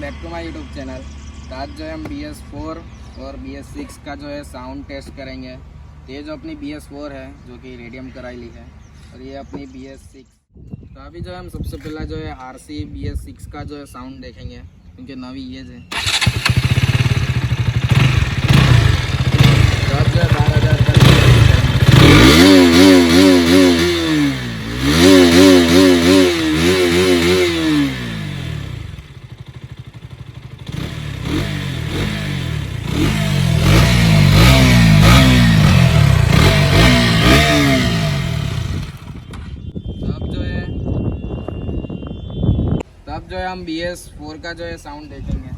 Back to my YouTube channel. तो आज जो है हम Bs4 और Bs6 का जो है साउंड टेस्ट करेंगे। तो ये जो अपनी Bs4 है जो कि रेडियम कराई ली है, और ये अपनी Bs6। तो अभी जो है हम सबसे पहला जो है Rc Bs6 का जो है साउंड देखेंगे, क्योंकि नवी ये है। तो अब जो है 12,000 का अब जो है हम Bs4 का जो है साउंड देखेंगे।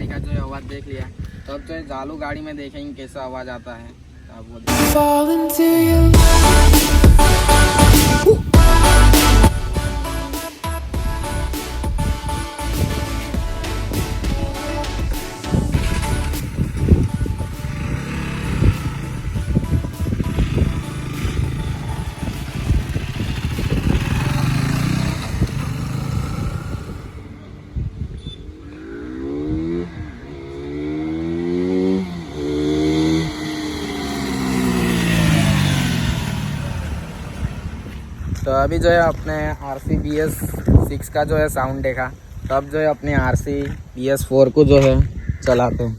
का जो है आवाज़ देख लिया, तो अब जो है चालू गाड़ी में देखेंगे कैसा आवाज़ आता है। तो आप तो अभी जो है अपने Rc Bs6 का जो है साउंड देखा। तो अब जो है अपने Rc Bs4 को जो है चलाते हैं।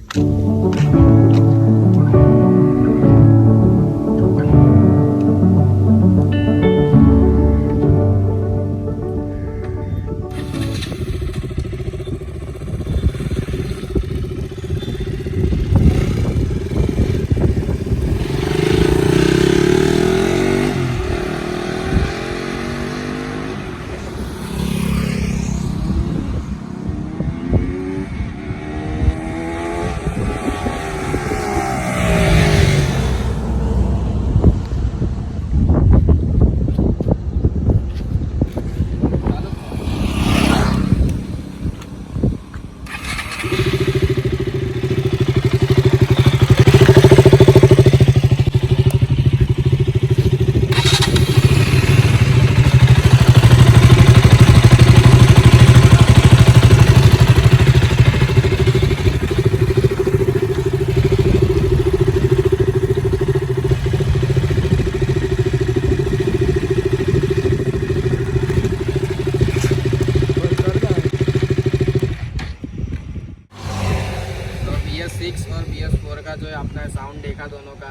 Bs6 और Bs4 का जो है आपने साउंड देखा दोनों का,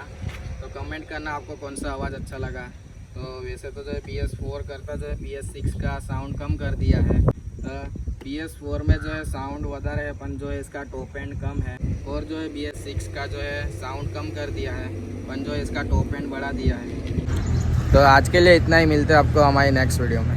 तो कमेंट करना आपको कौन सा आवाज़ अच्छा लगा। तो वैसे तो जो है Bs4 करता जो है Bs6 का साउंड कम कर दिया है। Bs4 में जो है साउंड વધારે है, पण जो है इसका टॉप एंड कम है, और जो है Bs6 का जो है साउंड कम कर दिया है, पण जो है इसका टॉप एंड बढ़ा दिया है। तो आज के लिए इतना ही, मिलते हैं आपको हमारी नेक्स्ट वीडियो में।